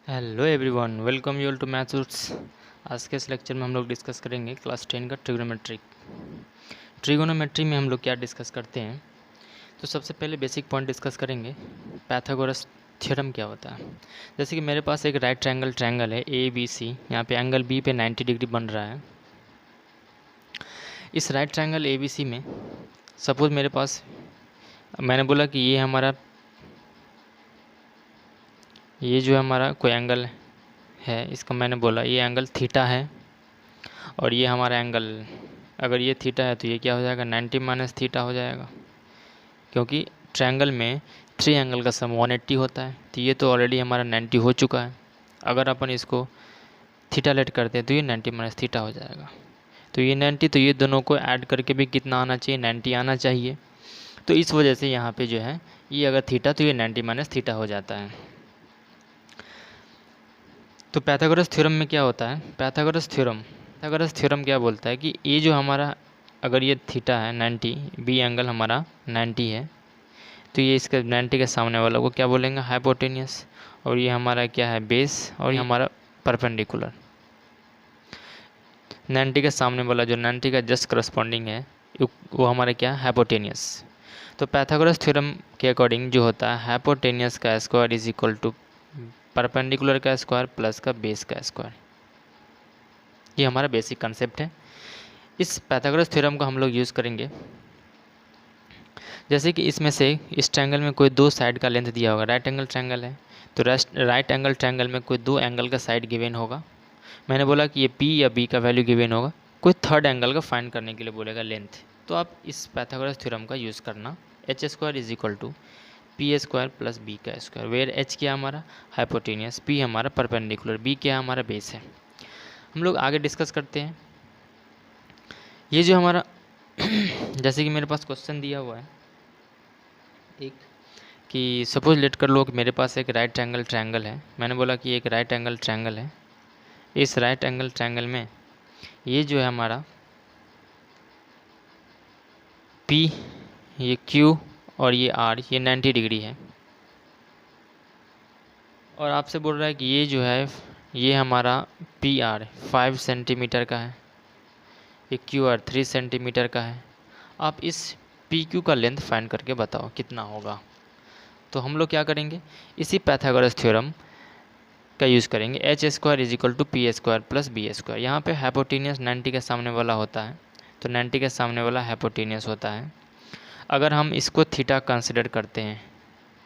Hello everyone, welcome you all to maths. आज के इस लेक्चर में हम लोग डिस्कस करेंगे क्लास 10 का ट्रिगोनोमेट्री में हम लोग क्या डिस्कस करते हैं। तो सबसे पहले बेसिक पॉइंट डिस्कस करेंगे, पाइथागोरस थ्योरम क्या होता है। जैसे कि मेरे पास एक राइट ट्रायंगल है ए बी सी, यहाँ पे एंगल बी पे 90 डिग्री बन रहा है। इस right triangle A B C में सपोज मेरे पास, मैंने बोला कि ये जो हमारा कोई एंगल है, इसका मैंने बोला ये एंगल थीटा है, और ये हमारा एंगल, अगर ये थीटा है तो ये क्या हो जाएगा 90 माइनस थीटा हो जाएगा, क्योंकि ट्रायंगल में 3 एंगल का सम 180 होता है। तो ये तो ऑलरेडी हमारा 90 हो चुका है। अगर अपन इसको थीटा लेट करते हैं तो ये 90 माइनस थीटा हो जाएगा। तो ये 90, तो ये दोनों को ऐड करके भी कितना आना चाहिए, 90 आना चाहिए। तो इस वजह से यहाँ पे जो है ये अगर थीटा तो ये 90 माइनस थीटा हो जाता है। तो पाइथागोरस थ्योरम में क्या होता है, पाइथागोरस थ्योरम क्या बोलता है कि ये जो हमारा, अगर ये थीटा है 90, बी एंगल हमारा 90 है, तो ये इसके 90 के सामने वाला को क्या बोलेंगे, हाइपोटेनियस। और ये हमारा क्या है, बेस, और ये हमारा परपेंडिकुलर। 90 के सामने वाला जो 90 का जस्ट करस्पॉन्डिंग है वो हमारा क्या है, हाइपोटेनियस। तो पाइथागोरस थ्योरम के अकॉर्डिंग जो होता है, हाइपोटेनियस का square is equal to perpendicular का स्क्वायर प्लस का बेस का स्क्वायर। ये हमारा बेसिक कंसेप्ट है। इस पाइथागोरस थ्योरम को हम लोग यूज़ करेंगे, जैसे कि इसमें से इस ट्रायंगल में कोई 2 साइड का लेंथ दिया होगा। राइट एंगल ट्रायंगल है, तो राइट एंगल ट्रायंगल में कोई 2 एंगल का साइड गिवन होगा। मैंने बोला कि ये पी या बी का वैल्यू गिवन होगा। कोई थर्ड एंगल का फाइंड करने के लिए बोलेगा लेंथ। तो आप इस पाइथागोरस थ्योरम का यूज़ करना, H square is equal to P square plus B का स्क्वायर, वेयर एच क्या हमारा हाइपोटेनियस, पी हमारा परपेंडिकुलर, बी क्या हमारा बेस है। हम लोग आगे डिस्कस करते हैं। ये जो हमारा जैसे कि मेरे पास क्वेश्चन दिया हुआ है एक, कि सपोज लेट कर लो कि मेरे पास एक राइट एंगल ट्रायंगल है। मैंने बोला कि एक राइट एंगल ट्रायंगल है। इस राइट एंगल ट्रायंगल में ये जो है हमारा P, ये Q और ये R, ये 90 डिग्री है। और आपसे बोल रहा है कि ये जो है, ये हमारा PR 5 सेंटीमीटर का है, ये QR 3 सेंटीमीटर का है। आप इस PQ का लेंथ फाइंड करके बताओ कितना होगा। तो हम लोग क्या करेंगे, इसी पाइथागोरस थ्योरम का यूज़ करेंगे, H square is equal to P square plus B square. यहाँ पे हाइपोटेनियस 90 के सामने वाला होता है, तो 90 के सामने वाला हाइपोटेनियस होता है। अगर हम इसको थीटा कंसिडर करते हैं,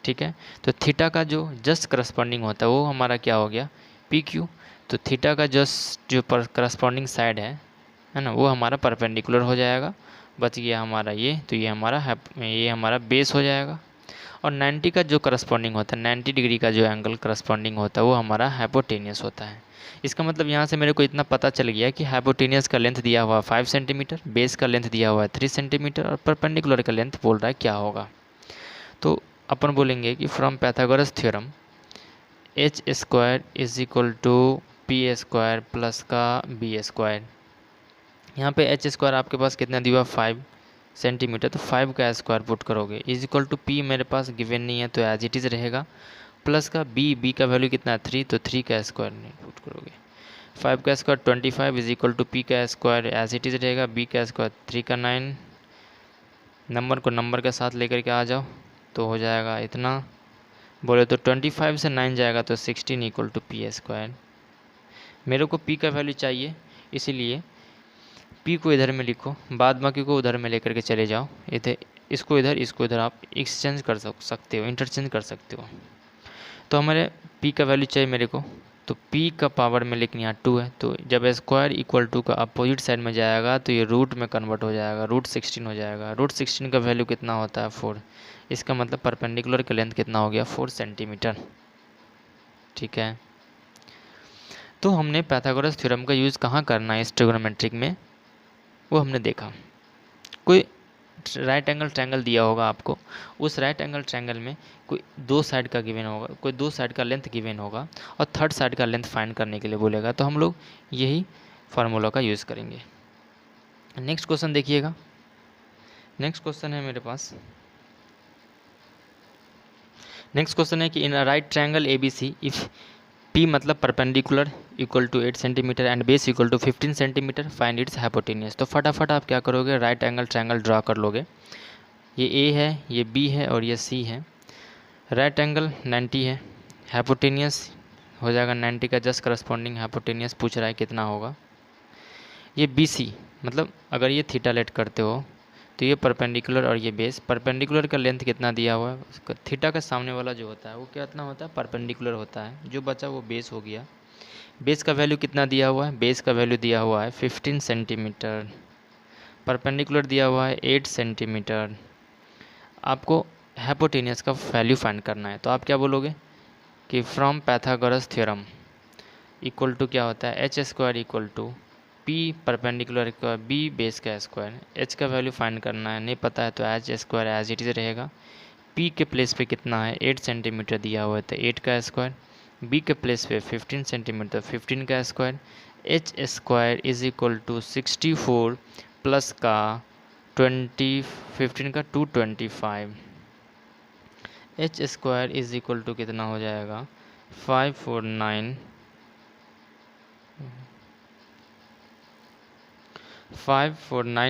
ठीक है, तो थीटा का जो जस्ट करस्पॉन्डिंग होता है वो हमारा क्या हो गया, पी क्यू। तो थीटा का जस्ट जो करस्पॉन्डिंग साइड है ना, वो हमारा परपेंडिकुलर हो जाएगा। बच गया हमारा ये, तो ये हमारा बेस हो जाएगा। और 90 का जो करस्पॉन्डिंग होता है, 90 डिग्री का जो एंगल करस्पॉन्डिंग होता है वो हमारा हाइपोटेनियस होता है। इसका मतलब यहाँ से मेरे को इतना पता चल गया कि हाइपोटेनियस का लेंथ दिया हुआ है 5 सेंटीमीटर, बेस का लेंथ दिया हुआ है 3 सेंटीमीटर, और परपेंडिकुलर का लेंथ बोल रहा है क्या होगा। तो अपन बोलेंगे कि from Pythagoras theorem H square is equal to P square plus का बी स्क्वायर। यहाँ पे एच स्क्वायर आपके पास कितना दिया हुआ, 5 सेंटीमीटर, तो 5 का स्क्वायर पुट करोगे इज इक्वल टू पी मेरे पास गिवन नहीं है तो एज इट इज़ रहेगा, प्लस का बी का वैल्यू कितना है 3, तो 3 का स्क्वायर नहीं पुट करोगे। 5 का square 25 is equal to P का स्क्वायर एज इट इज़ रहेगा, बी का स्क्वायर 3 का 9। नंबर को नंबर के साथ लेकर के आ जाओ तो हो जाएगा इतना। बोले तो 25 से 9 जाएगा तो 16 इक्वल टू पी स्क्वायर। मेरे को पी का वैल्यू चाहिए, इसीलिए पी को इधर में लिखो, बाद बाकी को उधर में लेकर के चले जाओ। इधर इसको इधर आप एक्सचेंज कर सकते हो, इंटरचेंज कर सकते हो। तो हमारे पी का वैल्यू चाहिए मेरे को, तो पी का पावर में लेकिन यहाँ 2 है, तो जब स्क्वायर इक्वल टू का अपोजिट साइड में जाएगा तो ये रूट में कन्वर्ट हो जाएगा, रूट 16 हो जाएगा। रूट 16 का वैल्यू कितना होता है 4। इसका मतलब परपेंडिकुलर का लेंथ कितना हो गया, 4 सेंटीमीटर। ठीक है, तो हमने पाइथागोरस थ्योरम का यूज़ कहाँ करना है इस ट्रिग्नोमेट्रिक में, वो हमने देखा। कोई राइट एंगल ट्रायंगल दिया होगा आपको, उस राइट एंगल ट्रायंगल में कोई 2 साइड का गिवन होगा, कोई 2 साइड का लेंथ गिवन होगा, और थर्ड साइड का लेंथ फाइंड करने के लिए बोलेगा। तो हम लोग यही फार्मूला का यूज़ करेंगे। नेक्स्ट क्वेश्चन देखिएगा। नेक्स्ट क्वेश्चन है मेरे पास, नेक्स्ट क्वेश्चन है कि in a right triangle A B C, if P मतलब perpendicular equal to 8 centimetre and base equal to 15 centimetre, find its hypotenuse. तो फटाफट आप क्या करोगे, राइट एंगल ट्रायंगल ड्रा कर लोगे। ये A है, ये B है और ये C है। राइट एंगल 90 है, हाइपोटेनियस हो जाएगा 90 का जस्ट करस्पॉन्डिंग हाइपोटेनियस पूछ रहा है कितना होगा। ये BC मतलब अगर ये थीटा लेट करते हो तो ये परपेंडिकुलर और ये बेस, परपेंडिकुलर का लेंथ कितना दिया हुआ है, उसका थीटा का सामने वाला जो होता है वो कितना होता है, परपेंडिकुलर होता है, जो बचा वो बेस हो गया। बेस का वैल्यू कितना दिया हुआ है, बेस का वैल्यू दिया हुआ है 15 सेंटीमीटर, परपेंडिकुलर दिया हुआ है 8 सेंटीमीटर। आपको हाइपोटेनियस का वैल्यू फाइंड करना है, तो आप क्या बोलोगे कि from Pythagoras theorem equal to क्या होता है, H square equal to P perpendicular का बी बेस का स्क्वायर। एच का वैल्यू फाइंड करना है, नहीं पता है तो H square as it is रहेगा। पी के प्लेस पे कितना है, 8 सेंटीमीटर दिया हुआ है तो 8 का स्क्वायर, बी के प्लेस पे 15 सेंटीमीटर 15 का square. H square is equal to 64 plus का 20 15 का 225। H square is equal to कितना हो जाएगा 549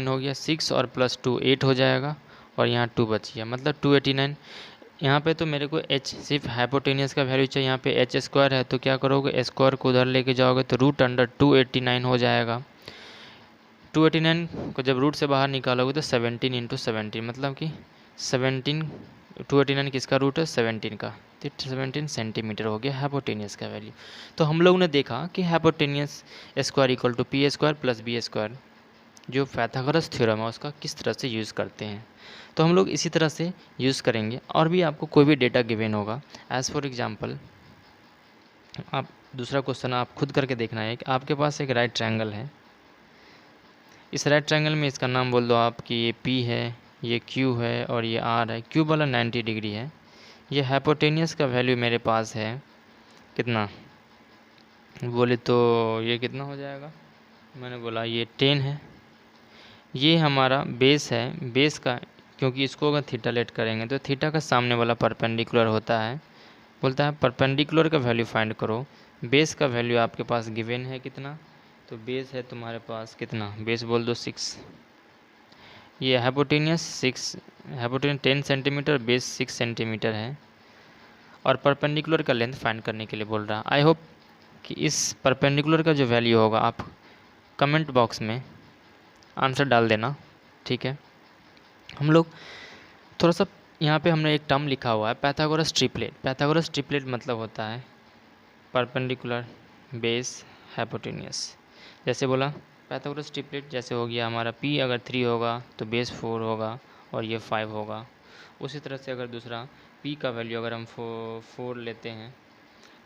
हो गया, 6 और प्लस 2 8 हो जाएगा और यहाँ 2 बच गया, मतलब 289। यहाँ पे तो मेरे को एच सिर्फ हाइपोटेनियस का वैल्यू चाहिए, यहाँ पे एच स्क्वायर है तो क्या करोगे, स्क्वायर को उधर लेके जाओगे तो रूट अंडर 289 हो जाएगा। 289 को जब रूट से बाहर निकालोगे तो 17 इंटू 17 मतलब कि 17, 289 किसका रूट है 17 का, तो 17 सेंटीमीटर हो गया हाइपोटेनियस का वैल्यू। तो हम लोग ने देखा कि hypotenuse square equal to P square plus B square, जो पैथागोरस थ्योरम है उसका किस तरह से यूज़ करते हैं। तो हम लोग इसी तरह से यूज़ करेंगे। और भी आपको कोई भी डेटा गिवन होगा, एज़ फॉर एग्जांपल आप दूसरा क्वेश्चन आप खुद करके देखना है कि आपके पास एक राइट ट्रायंगल है, इस राइट ट्रायंगल में इसका नाम बोल दो आप कि ये P है, ये Q है और ये R है। Q वाला 90 डिग्री है। ये हाइपोटेनियस का वैल्यू मेरे पास है कितना, बोले तो ये कितना हो जाएगा, मैंने बोला ये 10 है। ये हमारा बेस है, बेस का क्योंकि इसको अगर थीटा लेट करेंगे तो थीटा का सामने वाला परपेंडिकुलर होता है, बोलता है परपेंडिकुलर का वैल्यू फाइंड करो। बेस का वैल्यू आपके पास गिवन है कितना, तो बेस है तुम्हारे पास कितना, बेस बोल दो 6। ये hypotenuse 6, hypotenuse 10 centimetre, base 6 centimetre है और परपेंडिकुलर का लेंथ फाइंड करने के लिए बोल रहा है। आई होप कि इस परपेंडिकुलर का जो वैल्यू होगा आप कमेंट बॉक्स में आंसर डाल देना, ठीक है। हम लोग थोड़ा सा यहाँ पे हमने एक टर्म लिखा हुआ है पैथागोरस ट्रिपलेट। पैथागोरस ट्रिपलेट मतलब होता है परपेंडिकुलर बेस हाइपोटेनियस। जैसे बोला पैथागोरस ट्रिपलेट जैसे हो गया हमारा P अगर 3 होगा तो बेस 4 होगा और ये 5 होगा। उसी तरह से अगर दूसरा P का वैल्यू अगर हम 4 लेते हैं,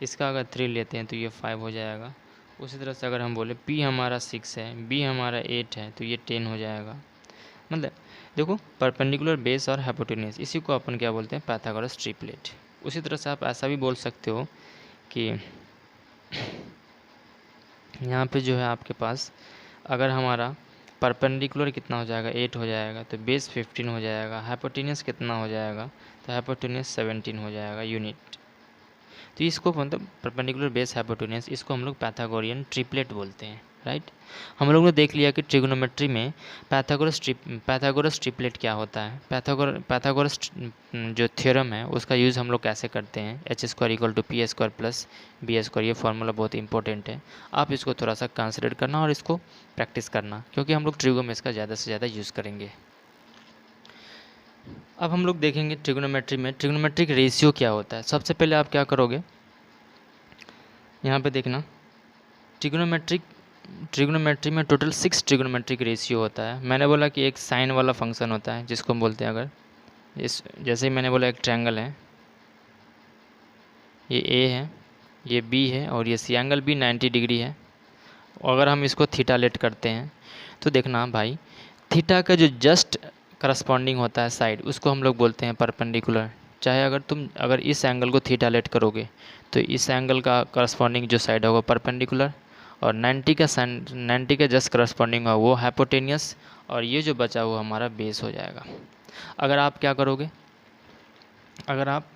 इसका अगर 3 लेते हैं तो ये 5 हो जाएगा। उसी तरह से अगर हम बोले P हमारा 6 है, B हमारा 8 है तो ये 10 हो जाएगा। मतलब देखो परपेंडिकुलर बेस और हाइपोटेनियस, इसी को अपन क्या बोलते हैं पैथागोरस ट्रिपलेट। उसी तरह से आप ऐसा भी बोल सकते हो कि यहाँ पे जो है आपके पास अगर हमारा परपेंडिकुलर कितना हो जाएगा 8 हो जाएगा तो बेस 15 हो जाएगा, हाइपोटेनियस कितना हो जाएगा तो हाइपोटेनियस 17 हो जाएगा यूनिट। तो इसको मतलब परपेंडिकुलर बेस हाइपोटेनियस, इसको हम लोग पैथागोरियन ट्रिपलेट बोलते हैं, राइट। हम लोग ने देख लिया कि ट्रिगोनोमेट्री में पैथागोरस ट्रिपलेट क्या होता है, पैथागोरस जो थ्योरम है उसका यूज़ हम लोग कैसे करते हैं, H square equal to P square plus B square. ये फार्मूला बहुत इंपॉर्टेंट है, आप इसको थोड़ा सा कंसिडर करना और इसको प्रैक्टिस करना, क्योंकि हम लोग ट्रिगो में इसका ज़्यादा से ज़्यादा यूज़ करेंगे। अब हम लोग देखेंगे ट्रिगोनोमेट्री में ट्रिगोनोमेट्रिक रेशियो क्या होता है। सबसे पहले आप क्या करोगे, यहाँ पे देखना ट्रिगोनोमेट्री में टोटल 6 ट्रिगोनोमेट्रिक रेशियो होता है। मैंने बोला कि एक साइन वाला फंक्शन होता है जिसको हम बोलते हैं, अगर इस जैसे ही मैंने बोला एक ट्रायंगल है, ये ए है, ये बी है और ये सी, एंगल भी 90 डिग्री है। अगर हम इसको थीटा लेट करते हैं तो देखना भाई थीटा का जो जस्ट करस्पॉन्डिंग होता है साइड, उसको हम लोग बोलते हैं परपेंडिकुलर। चाहे अगर इस एंगल को थीटा लेट करोगे तो इस एंगल का करस्पॉन्डिंग जो साइड होगा परपेंडिकुलर, और 90 का जस्ट करस्पॉन्डिंग होगा वो हाइपोटेनियस, और ये जो बचा हुआ हमारा बेस हो जाएगा। अगर आप क्या करोगे, अगर आप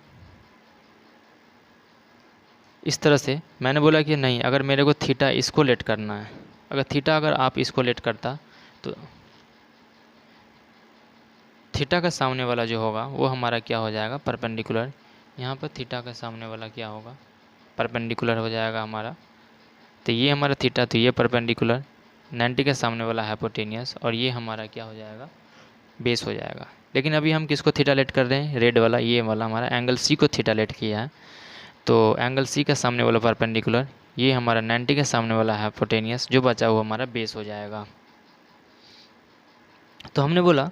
इस तरह से मैंने बोला कि नहीं, अगर मेरे को थीटा इसको लेट करना है, अगर थीटा अगर आप इसको लेट करता तो थीटा का सामने वाला जो होगा वो हमारा क्या हो जाएगा, परपेंडिकुलर। यहाँ पर थीटा का सामने वाला क्या होगा, परपेंडिकुलर हो जाएगा हमारा। तो ये हमारा थीटा, तो ये परपेंडिकुलर, 90 के सामने वाला हाइपोटेनियस, और ये हमारा क्या हो जाएगा, बेस हो जाएगा। लेकिन अभी हम किसको थीटा लेट कर रहे हैं, रेड वाला, ये वाला हमारा एंगल सी को थीटा लेट किया है। तो एंगल सी का सामने वाला परपेंडिकुलर, ये हमारा 90 के सामने वाला हाइपोटेनियस, जो बचा हुआ हमारा बेस हो जाएगा। तो हमने बोला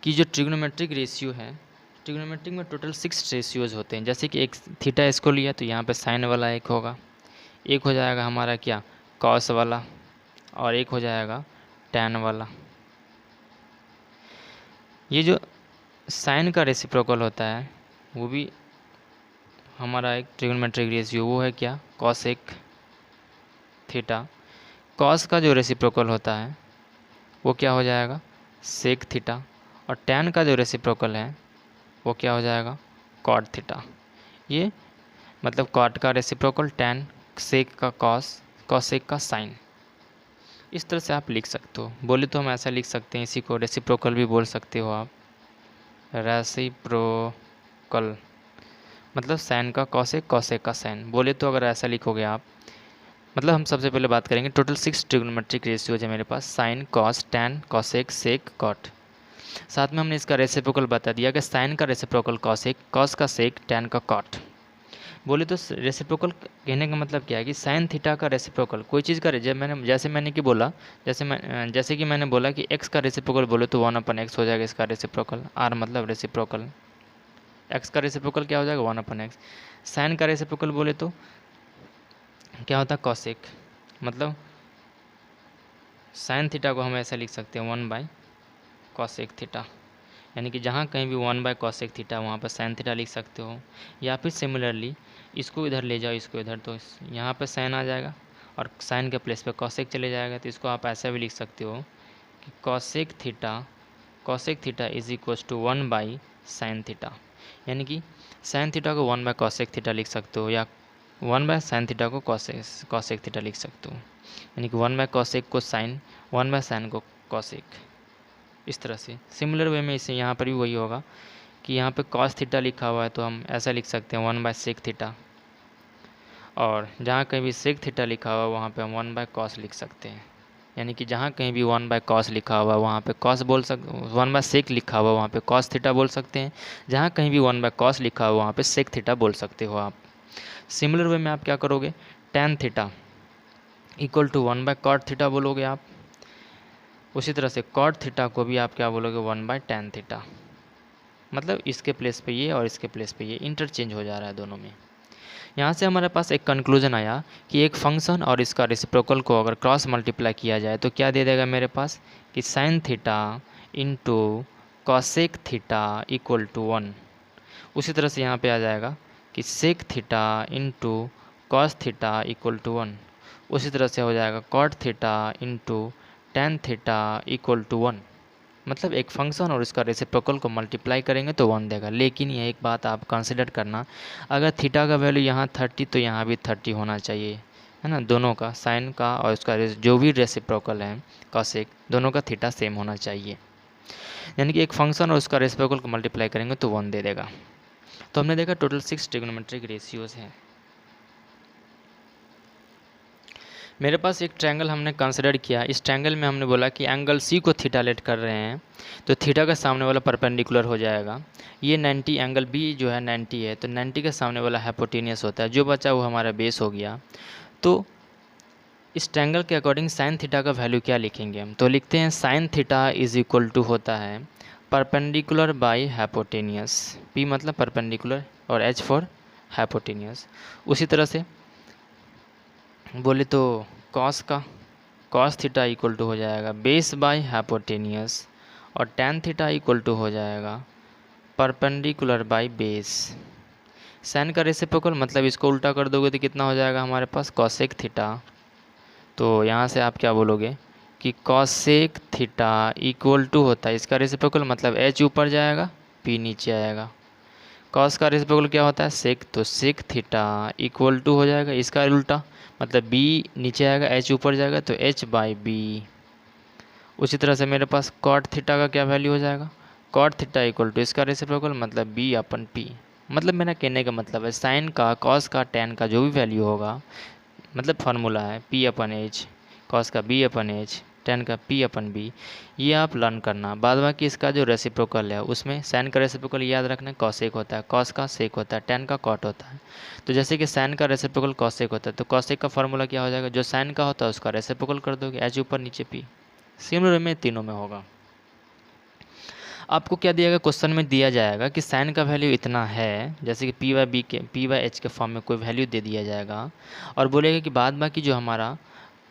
कि जो ट्रिग्नोमेट्रिक रेशियो है, ट्रिग्नोमेट्रिक में टोटल 6 रेशियोज़ होते हैं। जैसे कि एक थीटा इसको लिया तो यहाँ पे साइन वाला एक होगा, एक हो जाएगा हमारा क्या, कॉस वाला, और एक हो जाएगा टैन वाला। ये जो साइन का रेसिप्रोकल होता है वो भी हमारा एक ट्रिग्नोमेट्रिक रेशियो, वो है क्या, कॉसेक थीटा। कॉस का जो रेसिप्रोकल होता है वो क्या हो जाएगा, सेक थीटा। और टैन का जो रेसिप्रोकल है वो क्या हो जाएगा, कॉट थीटा। ये मतलब कॉट का रेसिप्रोकल टैन, सेक का कॉस, कॉसेक का साइन। इस तरह से आप लिख सकते हो। बोले तो हम ऐसा लिख सकते हैं, इसी को रेसिप्रोकल भी बोल सकते हो आप, रेसिप्रोकल मतलब साइन का कॉसेक, कॉसेक का साइन। बोले तो अगर ऐसा लिखोगे आप, मतलब हम सबसे पहले बात करेंगे टोटल 6 ट्रिग्नोमेट्रिक रेशियोज है मेरे पास, साइन, कॉस, टैन, कॉसेक, सेक, कॉट। साथ में हमने इसका रेसिप्रोकल बता दिया कि साइन का रेसिप्रोकल कॉसेक, कॉस का सेक, टैन का कॉट। बोले तो रेसिप्रोकल कहने का मतलब क्या है कि साइन थीटा का रेसिप्रोकल कोई चीज़ का, जैसे मैंने कि बोला, जैसे कि मैंने बोला कि एक्स का रेसिप्रोकल बोले तो 1/x हो जाएगा इसका रेसिप्रोकल, आर मतलब रेसिप्रोकल। एक्स का रेसिप्रोकल क्या हो जाएगा, 1/x। साइन का रेसिप्रोकल बोले तो क्या होता है, कॉसेक। मतलब साइन थीटा को हम ऐसा लिख सकते हैं 1/cosec थीटा, यानी कि जहाँ कहीं भी 1/cosec थीटा वहाँ पर साइन थीटा लिख सकते हो। या फिर सिमिलरली इसको इधर ले जाओ, इसको इधर, तो यहाँ पर साइन आ जाएगा और साइन के प्लेस पे कॉसेक चले जाएगा। तो इसको आप ऐसा भी लिख सकते हो कि cosec theta is equals to 1/sin theta, यानी कि साइन थीटा को 1/cosec थीटा लिख सकते हो, या 1/sin थीटा को कॉसेक थीटा लिख सकते हो, यानी कि 1/cosec को साइन, 1/sin को कॉसेक। इस तरह से सिमिलर वे में इसे यहाँ पर भी वही होगा कि यहाँ पे cos थीटा लिखा हुआ है तो हम ऐसा लिख सकते हैं 1/sec थीटा, और जहाँ कहीं भी sec थीटा लिखा हुआ है वहाँ पे हम 1/cos लिख सकते हैं। यानी कि जहाँ कहीं भी 1/cos लिखा हुआ है वहाँ पे cos बोल सकते, 1/sec लिखा हुआ है वहाँ पे cos थीटा बोल सकते हैं। जहाँ कहीं भी 1/cos लिखा हुआ वहाँ पे sec थीटा बोल सकते हो आप। सिमिलर वे में आप क्या करोगे, tan theta equal to 1/cot theta बोलोगे आप। उसी तरह से cot थीटा को भी आप क्या बोलोगे, 1/tan थीटा। मतलब इसके प्लेस पे ये और इसके प्लेस पे ये इंटरचेंज हो जा रहा है दोनों में। यहाँ से हमारे पास एक कंक्लूजन आया कि एक फंक्शन और इसका रेसिप्रोकल को अगर क्रॉस मल्टीप्लाई किया जाए तो क्या दे देगा मेरे पास, कि sine theta into cosec theta equal to 1। उसी तरह से यहाँ पे आ जाएगा कि sec theta into cos theta equal to 1। उसी तरह से हो जाएगा cot theta into tan theta equal to 1। मतलब एक फंक्शन और इसका रेसिप्रोकल को मल्टीप्लाई करेंगे तो 1 देगा। लेकिन यह एक बात आप कंसिडर करना, अगर थीटा का वैल्यू यहाँ 30 तो यहाँ भी 30 होना चाहिए, है ना। दोनों का, साइन का और उसका जो भी रेसिप्रोकल है कॉसेक, दोनों का थीटा सेम होना चाहिए। यानी कि एक फंक्शन और उसका रेसिप्रोकल को मल्टीप्लाई करेंगे तो 1 दे देगा। तो हमने देखा टोटल 6 ट्रिग्नोमेट्रिक रेशियोज़ हैं। मेरे पास एक ट्रायंगल हमने कंसिडर किया। इस ट्रायंगल में हमने बोला कि एंगल सी को थीटा लेट कर रहे हैं तो थीटा का सामने वाला परपेंडिकुलर हो जाएगा। ये 90, एंगल बी जो है 90 है, तो 90 के सामने वाला हाइपोटेनियस होता है, जो बचा वो हमारा बेस हो गया। तो इस ट्रायंगल के अकॉर्डिंग साइन थीटा का वैल्यू क्या लिखेंगे हम, तो लिखते हैं sine theta is equal to होता है परपेंडिकुलर बाई हाइपोटेनियस। पी मतलब परपेंडिकुलर और एच फॉर हाइपोटेनियस। उसी तरह से बोले तो कॉस थीटा इक्वल टू हो जाएगा बेस बाय हाइपोटेनियस, और टैन थीटा इक्वल टू हो जाएगा परपेंडिकुलर बाय बेस। साइन का रेसिप्रोकल मतलब इसको उल्टा कर दोगे तो कितना हो जाएगा हमारे पास, कॉसेक थीटा। तो यहाँ से आप क्या बोलोगे कि कॉसेक थीटा इक्वल टू होता है, इसका रेसिप्रोकल मतलब एच ऊपर जाएगा, पी नीचे आएगा, कॉस का रेसिप्रोकल क्या होता है सेक, तो सेक थीटा इक्वल टू हो जाएगा इसका उल्टा, मतलब बी नीचे आएगा एच ऊपर जाएगा तो एच बाई बी। उसी तरह से मेरे पास कॉट थीटा का क्या वैल्यू हो जाएगा, कॉट थीटा इक्वल टू इसका रेसिप्रोकल मतलब बी अपन पी। मतलब मेरा कहने का मतलब है साइन का कॉस का टेन का जो भी वैल्यू होगा, मतलब फार्मूला है पी अपन एच, कॉस का बी अपन एच, टेन का पी अपन बी, ये आप लर्न करना। बाद बाकी इसका जो रेसिप्रोकल है उसमें साइन का रेसिप्रोकल याद रखना कॉसेक होता है, कॉस का सेक होता है, टेन का कॉट होता है। तो जैसे कि साइन का रेसिप्रोकल कॉसेक होता है तो कॉसेक का फार्मूला क्या हो जाएगा, जो साइन का होता है उसका रेसिप्रोकल कर दोगे, एच ऊपर नीचे पी। सिमिलर में तीनों में होगा। आपको क्या दिया गया, क्वेश्चन में दिया जाएगा कि साइन का वैल्यू इतना है, जैसे कि पी वाई बी के पी वाई एच के फॉर्म में कोई वैल्यू दे दिया जाएगा और बोलेगा कि बाद बाकी जो हमारा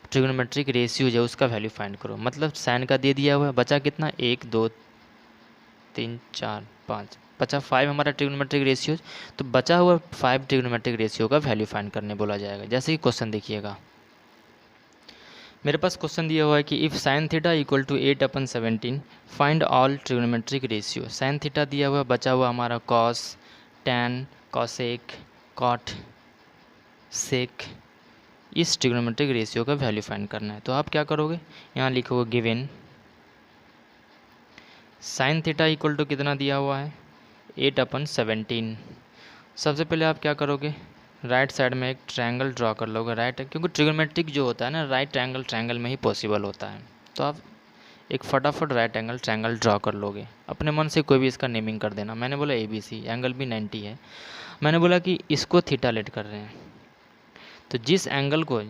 ट्रिग्नोमेट्रिक रेशियोज है उसका वैल्यू फाइंड करो। मतलब साइन का दे दिया हुआ है, बचा कितना 1 2 3 4 5, बचा 5 हमारा ट्रिग्नोमेट्रिक रेशियोज। तो बचा हुआ 5 ट्रिग्नोमेट्रिक रेशियो का वैल्यू फाइंड करने बोला जाएगा। जैसे कि क्वेश्चन देखिएगा, मेरे पास क्वेश्चन दिया हुआ है कि if sine theta equal to 8/17 find all trigonometric ratio. Sine theta दिया हुआ, बचा हुआ हमारा cos, tan, cosec, cot, sec, इस ट्रिग्नोमेट्रिक रेशियो का वैल्यू फाइंड करना है। तो आप क्या करोगे, यहाँ लिखोगे given sine theta equal to कितना दिया हुआ है 8/17। सबसे पहले आप क्या करोगे, राइट साइड में एक ट्रायंगल ड्रॉ कर लोगे, राइट, क्योंकि ट्रिग्नोमेट्रिक जो होता है ना राइट एंगल ट्रायंगल में ही पॉसिबल होता है। तो आप एक फटाफट राइट एंगल ट्रायंगल ड्रॉ कर लोगे, अपने मन से कोई भी इसका नेमिंग कर देना। मैंने बोला ABC, एंगल भी 90 है, मैंने बोला कि इसको थीटा लेट कर रहे हैं, तो जिस एंगल को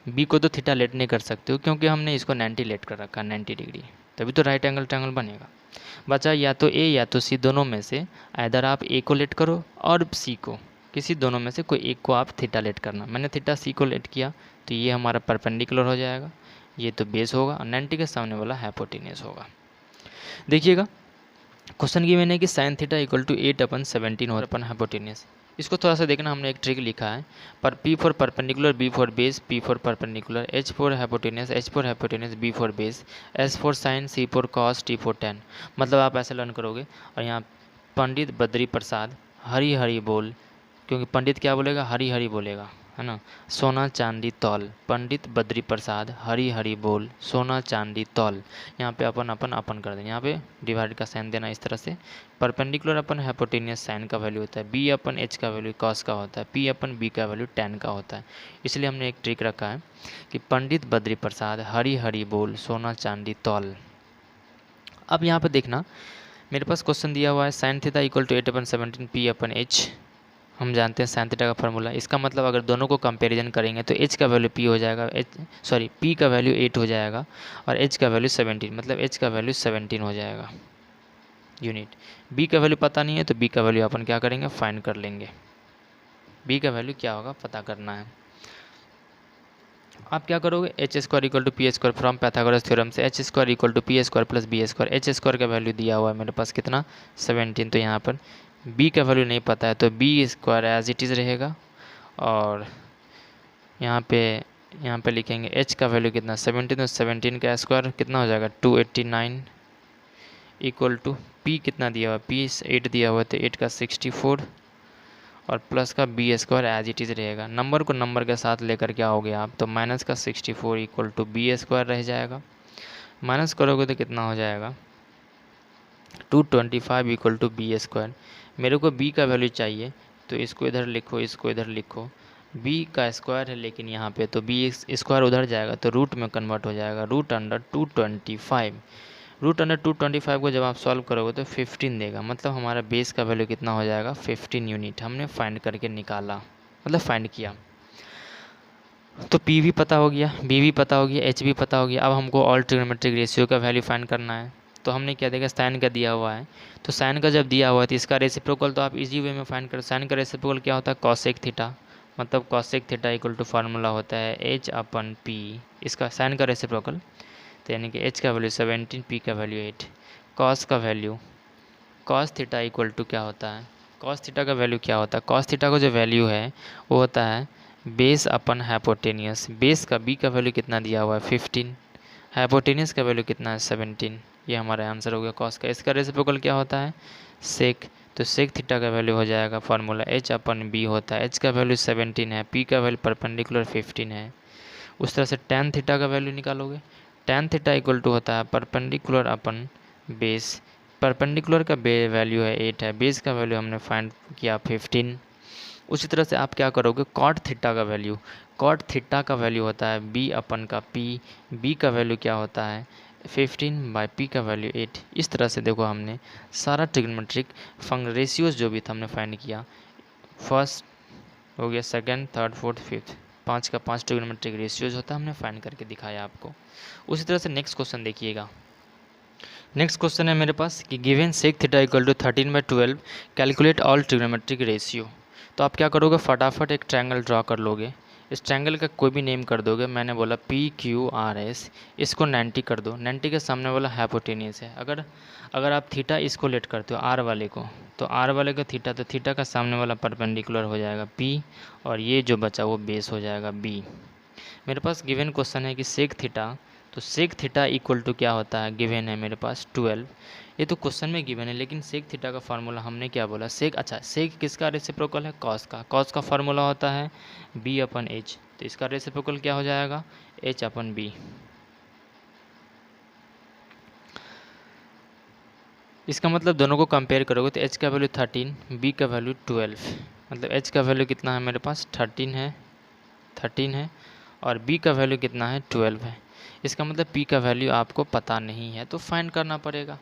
बी को तो थीटा लेट नहीं कर सकते हो क्योंकि हमने इसको 90 लेट कर रखा, 90 डिग्री, तभी तो राइट एंगल ट्रायंगल बनेगा। बचा या तो ए या तो सी, दोनों में से इधर आप ए को लेट करो और सी को, किसी दोनों में से कोई एक को आप थीटा लेट करना। मैंने थीटा सी को लेट किया तो ये हमारा परपेंडिकुलर हो जाएगा, ये तो बेस होगा और 90 के सामने वाला हाइपोटेन्यूस होगा। देखिएगा क्वेश्चन की मैंने कि साइन थीटा इक्वल टू 8/17 हो अपन हाइपोटेन्यूस। इसको थोड़ा सा देखना, हमने एक ट्रिक लिखा है पर P for perpendicular, B for base, P for perpendicular, H for hypotenuse, H for hypotenuse, B for base, S for sine, C for cos, T for tan. मतलब आप ऐसे लर्न करोगे। और यहाँ पंडित बद्री प्रसाद हरी हरी बोल, क्योंकि पंडित क्या बोलेगा, हरी हरी बोलेगा, है ना। सोना चांदी तौल, पंडित बद्री प्रसाद हरी हरी बोल, सोना चांदी तौल। यहाँ पे अपन अपन अपन कर देंगे, यहाँ पे डिवाइड का साइन देना इस तरह से। परपेंडिकुलर अपन हाइपोटेन्यूस साइन का वैल्यू होता है, बी अपन एच का वैल्यू कॉस का होता है, पी अपन बी का वैल्यू टैन का होता है। इसलिए हमने एक ट्रिक रखा है कि पंडित बद्री प्रसाद हरी हरी बोल, सोना चांदी तौल। अब यहाँ पर देखना, मेरे पास क्वेश्चन दिया हुआ है sine theta equal to 8/17 P upon H. हम जानते हैं साइन थीटा का फार्मूला। इसका मतलब अगर दोनों को कंपैरिजन करेंगे तो एच का वैल्यू पी हो जाएगा, पी का वैल्यू 8 हो जाएगा और एच का वैल्यू 17, मतलब एच का वैल्यू 17 हो जाएगा यूनिट। बी का वैल्यू पता नहीं है तो बी का वैल्यू अपन क्या करेंगे, फाइंड कर लेंगे। बी का वैल्यू क्या होगा पता करना है। आप क्या करोगे, H square equal to P square from Pythagoras theorem से H square equal to P square plus B square. H square का वैल्यू दिया हुआ है मेरे पास कितना 17, तो यहाँ पर बी का वैल्यू नहीं पता है तो B square as it is रहेगा। और यहाँ पे लिखेंगे एच का वैल्यू कितना 17, तो 17 का स्क्वायर कितना हो जाएगा 289 इक्वल टू पी कितना दिया हुआ, पी 8 दिया हुआ तो 8 का 64 और प्लस का B square as it is रहेगा। नंबर को नंबर के साथ लेकर क्या हो गया आप, तो माइनस का 64 इक्वल टू बी स्क्वायर रह जाएगा। माइनस करोगे तो कितना हो जाएगा 225 इक्वल टू बी स्क्वायर। मेरे को बी का वैल्यू चाहिए तो इसको इधर लिखो, इसको इधर लिखो। बी का स्क्वायर है लेकिन यहाँ पे तो बी स्क्वायर उधर जाएगा तो रूट में कन्वर्ट हो जाएगा, रूट अंडर 225। रूट अंडर 225 को जब आप सॉल्व करोगे तो 15 देगा, मतलब हमारा बेस का वैल्यू कितना हो जाएगा 15 यूनिट। हमने फाइंड करके निकाला, मतलब फाइंड किया। तो पी भी पता हो गया, बी भी पता हो गया, एच भी पता हो गया। अब हमको ऑल ट्रिग्नोमेट्रिक रेशियो का वैल्यू फाइंड करना है। तो हमने क्या देखा, साइन का दिया हुआ है, तो साइन का जब दिया हुआ है तो इसका रेसिप्रोकल तो आप इजी वे में फाइंड कर। साइन का रेसिप्रोकल क्या होता है कॉसेक थीटा, मतलब cosec theta equal to formula होता है एच अपन पी, इसका साइन का रेसिप्रोकल। तो यानी कि एच का वैल्यू 17, पी का वैल्यू 8। कॉस का value, cos theta equal to क्या होता है, कॉस थीटा का वैल्यू क्या होता है, कॉस थीटा का जो वैल्यू है वो होता है बेस अपन हाइपोटेनियस। बेस का बी का वैल्यू कितना दिया हुआ है 15, हाइपोटेनियस का वैल्यू कितना है 17। ये हमारा आंसर हो गया कॉस का। इसका रेसिप्रोकल क्या होता है सेक, तो सेक थीटा का वैल्यू हो जाएगा फार्मूला h अपन b होता है। h का वैल्यू 17 है, p का वैल्यू परपेंडिकुलर 15 है। उस तरह से tan थीटा का वैल्यू निकालोगे। tan थीटा इक्वल टू होता है परपेंडिकुलर अपन बेस। परपेंडिकुलर का वैल्यू है 8 है, बेस का वैल्यू हमने फाइंड किया 15। उसी तरह से आप क्या करोगे, कॉट थीटा का वैल्यू, कॉट थीटा का वैल्यू होता है b अपन का p, b का वैल्यू क्या होता है 15 बाई p का वैल्यू 8। इस तरह से देखो हमने सारा ट्रिग्नोमेट्रिक रेशियोज जो भी था हमने फाइंड किया। फर्स्ट हो गया, सेकंड, थर्ड, फोर्थ, फिफ्थ, 5 का 5 ट्रिग्नोमेट्रिक रेशियोज होता है, हमने फाइंड करके दिखाया आपको। उसी तरह से नेक्स्ट क्वेश्चन देखिएगा। नेक्स्ट क्वेश्चन है मेरे पास कि given sec theta equal to 13/12 calculate all trigonometric ratio. तो आप क्या करोगे, फटाफट एक ट्रायंगल ड्रॉ कर लोगे। इस ट्रायंगल का कोई भी नेम कर दोगे। मैंने बोला PQRS, इसको 90 कर दो। 90 के सामने वाला हाइपोटेनियस है। अगर आप थीटा इसको लेट करते हो R वाले को, तो R वाले का थीटा, तो थीटा का सामने वाला परपेंडिकुलर हो जाएगा P, और ये जो बचा वो बेस हो जाएगा B। मेरे पास गिवन क्वेश्चन है कि सेक थीटा, तो सेक थीटा इक्वल टू क्या होता है, गिवन है मेरे पास 12। ये तो क्वेश्चन में गिवन है, लेकिन सेक थीटा का फार्मूला हमने क्या बोला, सेक, अच्छा सेक किसका रेसिप्रोकल है, कॉस का। कॉस का फार्मूला होता है B/H, तो इसका रेसिप्रोकल क्या हो जाएगा H/B। इसका मतलब दोनों को कंपेयर करोगे तो H का वैल्यू 13, B का वैल्यू 12, मतलब H का वैल्यू कितना है मेरे पास 13 है और B का वैल्यू कितना है 12 है। इसका मतलब P का वैल्यू आपको पता नहीं है तो फाइंड करना पड़ेगा।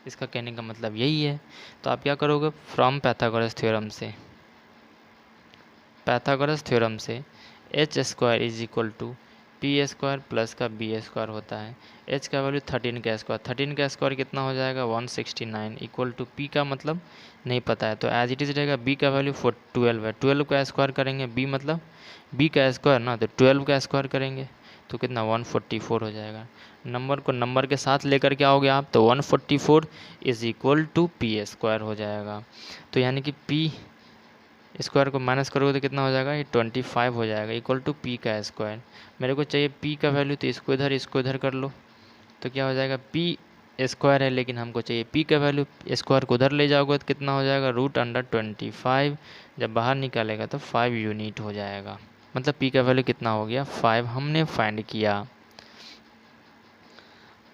इसका कहने का मतलब यही है। तो आप क्या करोगे, फ्रॉम पैथागोरस थ्योरम से h² is equal to p² plus का b² होता है। h का वैल्यू 13 का स्क्वायर, 13 का स्क्वायर कितना हो जाएगा 169 इक्वल टू p का मतलब नहीं पता है तो एज इट इज़ रहेगा। b का वैल्यू 12 है, 12 का स्क्वायर करेंगे, b मतलब b का स्क्वायर ना, तो 12 का स्क्वायर करेंगे तो कितना 144 हो जाएगा। नंबर को नंबर के साथ लेकर के आओगे आप तो 144 इज इक्वल टू p² हो जाएगा। तो यानी कि p स्क्वायर को माइनस करोगे तो कितना हो जाएगा, ये 25 हो जाएगा इक्वल टू p का स्क्वायर। मेरे को चाहिए p का वैल्यू, तो इसको इधर कर लो तो क्या हो जाएगा, p² है लेकिन हमको चाहिए p का वैल्यू। स्क्वायर को उधर ले जाओगे तो कितना हो जाएगा √25। जब बाहर निकालेगा तो 5 यूनिट हो जाएगा, मतलब p का वैल्यू कितना हो गया 5 हमने फाइंड किया।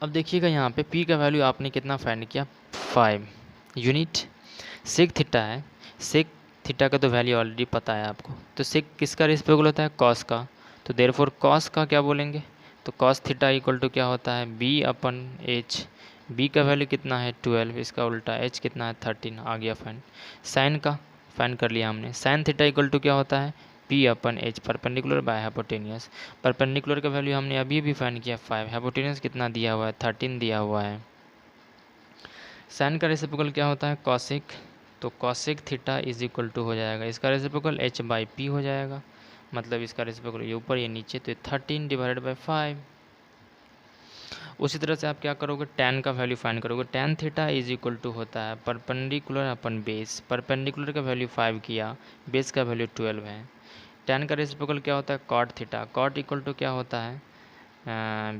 अब देखिएगा यहाँ पे p का वैल्यू आपने कितना फाइंड किया 5 यूनिट। सेक थीटा है, सेक थीटा का तो वैल्यू ऑलरेडी पता है आपको। तो सेक किसका रेसिप्रोकल होता है, कॉस का। तो देयरफॉर कॉस का क्या बोलेंगे, तो कॉस थीटा इक्वल टू क्या होता है B/H। B का वैल्यू कितना है 12, इसका उल्टा H कितना है 13, आ गया फाइन। साइन का फाइन कर लिया हमने। साइन थीटा इक्वल टू क्या होता है P/H, perpendicular by hypotenuse. Perpendicular का वैल्यू हमने अभी भी फाइन किया 5, हाइपोटेनियस कितना दिया हुआ है 13 दिया हुआ है। साइन का रेसिप्रोकल क्या होता है कॉसिक, तो cosec theta is equal to हो जाएगा, इसका रेसिप्रोकल H/P हो जाएगा, मतलब इसका रेसिप्रोकल ये ऊपर ये नीचे, तो 13 डिवाइडेड बाई 5। उसी तरह से आप क्या करोगे, tan का वैल्यू फाइंड करोगे। tan theta is equal to होता है परपेंडिकुलर अपन बेस। परपेंडिकुलर का वैल्यू 5 किया, बेस का वैल्यू 12 है। tan का रेसिप्रोकल क्या होता है cot theta, cot equal to क्या होता है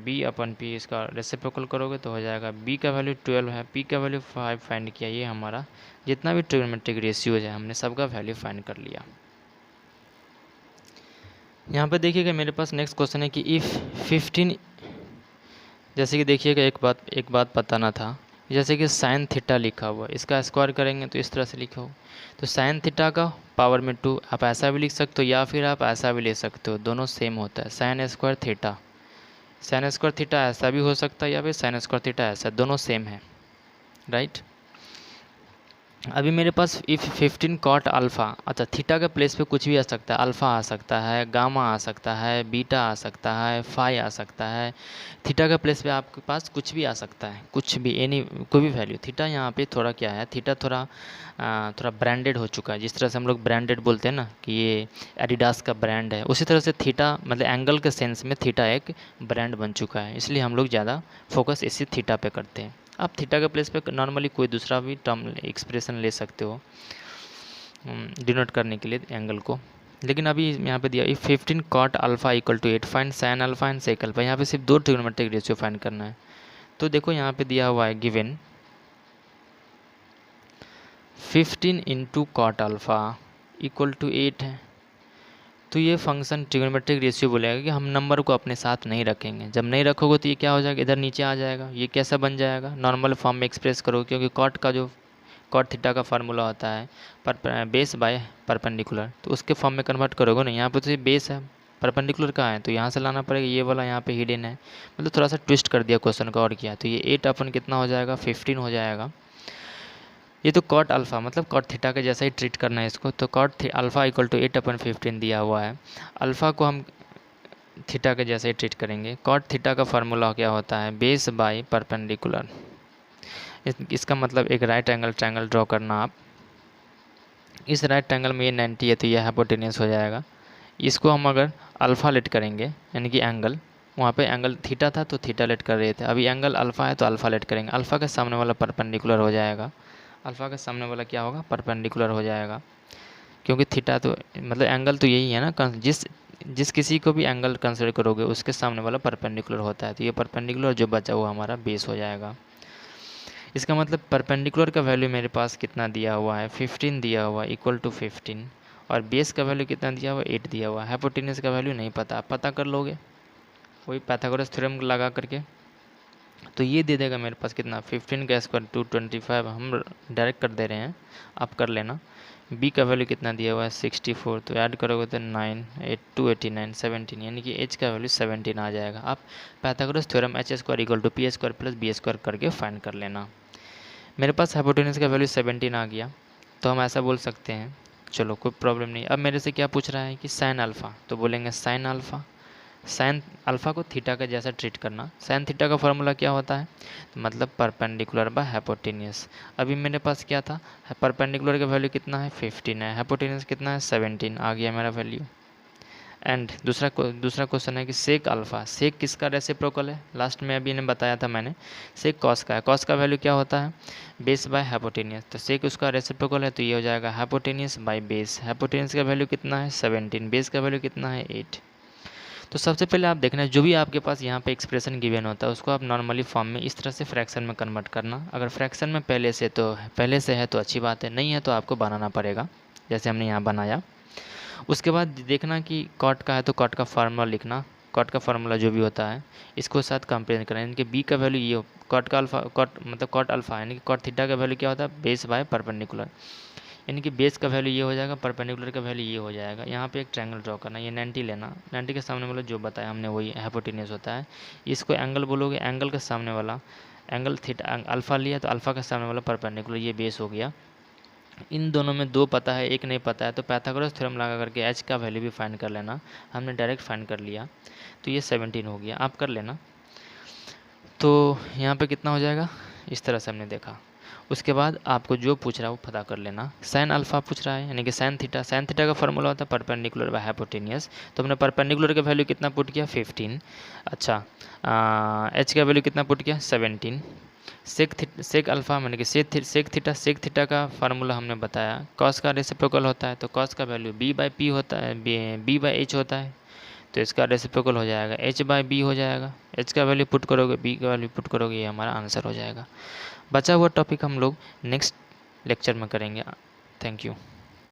B/P। इसका रेसिप्रोकल करोगे तो हो जाएगा B का वैल्यू 12 है, P का वैल्यू 5 फाइंड किया। ये हमारा जितना भी ट्रिग्नोमेट्रिक रेशियोज है हमने सबका वैल्यू फाइंड कर लिया। यहाँ पे देखिएगा मेरे पास नेक्स्ट क्वेश्चन है कि इफ़ 15, जैसे कि देखिएगा एक बात बताना था, जैसे कि साइन थीटा लिखा हुआ, इसका स्क्वायर करेंगे तो इस तरह से लिखा हो, तो साइन थीटा का पावर में 2 आप ऐसा भी लिख सकते हो या फिर आप ऐसा भी ले सकते हो, दोनों सेम होता है। Sine square theta, sine square theta ऐसा भी हो सकता है या फिर साइन स्क्वायर थीटा ऐसा, दोनों सेम है, राइट। अभी मेरे पास इफ़ 15 कॉट अल्फ़ा, अच्छा थीटा के प्लेस पे कुछ भी आ सकता है, अल्फ़ा आ सकता है, गामा आ सकता है, बीटा आ सकता है, फाई आ सकता है। थीटा के प्लेस पे आपके पास कुछ भी आ सकता है, कुछ भी एनी कोई भी वैल्यू। थीटा यहाँ पे थोड़ा क्या है, थीटा थोड़ा ब्रांडेड हो चुका है, जिस तरह से हम लोग ब्रांडेड बोलते हैं ना कि ये एडिडास का ब्रांड है, उसी तरह से थीटा मतलब एंगल के सेंस में थीटा एक ब्रांड बन चुका है, इसलिए हम लोग ज़्यादा फोकस इसी थीटा पे करते हैं। आप थीटा के प्लेस पे नॉर्मली कोई दूसरा भी टर्म एक्सप्रेशन ले सकते हो डिनोट करने के लिए एंगल को, लेकिन अभी यहाँ पे दिया if 15 cot alpha equal to 8 find sine alpha and sec alpha. यहाँ पे सिर्फ 2 ट्रिग्नोमेट्रिक रेशियो फाइंड करना है। तो देखो यहाँ पे दिया हुआ है given 15 into cot alpha equal to 8 है। तो ये फंक्शन ट्रिग्नोमेट्रिक रेशियो बोलेगा कि हम नंबर को अपने साथ नहीं रखेंगे। जब नहीं रखोगे तो ये क्या हो जाएगा, इधर नीचे आ जाएगा। ये कैसा बन जाएगा, नॉर्मल फॉर्म में एक्सप्रेस करो, क्योंकि कॉट का जो कॉट थीटा का फार्मूला होता है पर बेस बाय परपेंडिकुलर, तो उसके फॉर्म में कन्वर्ट करोगे ना। यहाँ पे तो ये बेस है, परपेंडिकुलर का है, तो यहाँ से लाना पड़ेगा, ये वाला यहाँ पे हिडन है। मतलब थोड़ा सा ट्विस्ट कर दिया क्वेश्चन का और किया। तो ये 8 अपन कितना हो जाएगा, 15 हो जाएगा। ये तो कॉट अल्फ़ा मतलब कॉट थीटा के जैसा ही ट्रीट करना है इसको। तो कॉट अल्फ़ा इक्वल टू 8/15 दिया हुआ है। अल्फ़ा को हम थीटा के जैसे ही ट्रीट करेंगे। कॉट थीटा का फार्मूला क्या होता है, बेस बाय परपेंडिकुलर। इसका मतलब एक राइट एंगल ट्रायंगल ड्रॉ करना आप। इस राइट एंगल में ये 90 है तो ये हाइपोटेन्यूस हो जाएगा। इसको हम अगर अल्फ़ा लेट करेंगे, यानी कि एंगल, वहाँ पे एंगल थीटा था तो थीटा लेट कर रहे थे, अभी एंगल अल्फ़ा है तो अल्फ़ा लेट करेंगे। अल्फ़ा के सामने वाला परपेंडिकुलर हो जाएगा। अल्फ़ा के सामने वाला क्या होगा, परपेंडिकुलर हो जाएगा, क्योंकि थीटा तो मतलब एंगल तो यही है ना। जिस किसी को भी एंगल कंसिडर करोगे उसके सामने वाला परपेंडिकुलर होता है। तो ये परपेंडिकुलर जो बचा हुआ हमारा बेस हो जाएगा। इसका मतलब परपेंडिकुलर का वैल्यू मेरे पास कितना दिया हुआ है, 15 दिया हुआ है इक्वल टू 15, और बेस का वैल्यू कितना दिया हुआ है, 8 दिया हुआ है। हाइपोटेन्यूस का वैल्यू नहीं पता, आप पता कर लोगे वही पाइथागोरस थ्योरम लगा करके। तो ये दे देगा मेरे पास कितना, 15 का स्क्वायर 225, हम डायरेक्ट कर दे रहे हैं, आप कर लेना। बी का वैल्यू कितना दिया हुआ है, 64, तो ऐड करोगे तो 9 8 2 89 17, यानी कि एच का वैल्यू 17 आ जाएगा। आप Pythagoras theorem H square equal to P square plus B square करके फाइंड कर लेना। मेरे पास हाइपोटेन्यूस का वैल्यू 17 आ गया, तो हम ऐसा बोल सकते हैं, चलो कोई प्रॉब्लम नहीं। अब मेरे से क्या पूछ रहा है कि साइन अल्फ़ा, तो बोलेंगे साइन अल्फ़ा। साइन अल्फ़ा को थीटा का जैसा ट्रीट करना। साइन थीटा का फॉर्मूला क्या होता है, तो मतलब परपेंडिकुलर बाय हाइपोटेन्यूस। अभी मेरे पास क्या था, परपेंडिकुलर का वैल्यू कितना है, 15 है, हाइपोटेन्यूस कितना है, 17 आ गया मेरा वैल्यू। एंड दूसरा क्वेश्चन है कि सेक अल्फ़ा, सेक किसका रेसिप्रोकल है, लास्ट में अभी इन्हें बताया था मैंने। सेक कॉस का है, कॉस का वैल्यू क्या होता है, बेस बाय हाइपोटेन्यूस, तो सेक उसका रेसिप्रोकल है, तो ये हो जाएगा हाइपोटेन्यूस बाय बेस। हाइपोटेन्यूस का वैल्यू कितना है, 17, बेस का वैल्यू कितना है, 8। तो सबसे पहले आप देखना, जो भी आपके पास यहाँ पे एक्सप्रेशन गिवन होता है उसको आप नॉर्मली फॉर्म में इस तरह से फ्रैक्शन में कन्वर्ट करना। अगर फ्रैक्शन में पहले से है तो अच्छी बात है, नहीं है तो आपको बनाना पड़ेगा, जैसे हमने यहाँ बनाया। उसके बाद देखना कि कॉट का है तो कॉट का फार्मूला लिखना, कॉट का फार्मूला जो भी होता है इसको साथ कंपेयर करना, यानी कि बी का वैल्यू ये कॉट का अल्फा, कॉट मतलब कॉट अल्फा, यानी कि कॉट थीटा का वैल्यू क्या होता है, बेस बाय परपेंडिकुलर, यानी कि बेस का वैल्यू ये हो जाएगा, परपेंडिकुलर का वैल्यू ये हो जाएगा। यहाँ पे एक ट्रायंगल ड्रॉ करना, ये 90 लेना, 90 के सामने वाला जो बताया हमने वही हाइपोटेन्यूस होता है। इसको एंगल बोलोगे, एंगल के सामने वाला एंगल थीटा अल्फ़ा लिया तो अल्फ़ा के सामने वाला परपेंडिकुलर, ये बेस हो गया। इन दोनों में दो पता है, एक नहीं पता है, तो पाइथागोरस थ्योरम लगा करके एच का वैल्यू भी फाइंड कर लेना। हमने डायरेक्ट फाइंड कर लिया, तो ये 17 हो गया, आप कर लेना। तो यहाँ पे कितना हो जाएगा, इस तरह से हमने देखा। उसके बाद आपको जो पूछ रहा है वो पता कर लेना। साइन अल्फ़ा पूछ रहा है, यानी कि साइन थीटा का फार्मूला होता है परपेंडिकुलर बाय हाइपोटेन्यूस, तो हमने परपेंडिकुलर का वैल्यू कितना पुट किया, 15। अच्छा, एच का वैल्यू कितना पुट किया, 17। सेक अल्फ़ा यानी कि सेक थीटा का फार्मूला हमने बताया, कॉस का रेसिप्रोकल होता है, तो कॉस का वैल्यू बी बाई पी होता है, बी बाई एच होता है, तो इसका रेसिप्रोकल हो जाएगा एच बाई बी हो जाएगा। एच का वैल्यू पुट करोगे, बी का वैल्यू पुट करोगे, ये हमारा आंसर हो जाएगा। बचा हुआ टॉपिक हम लोग नेक्स्ट लेक्चर में करेंगे। Thank you.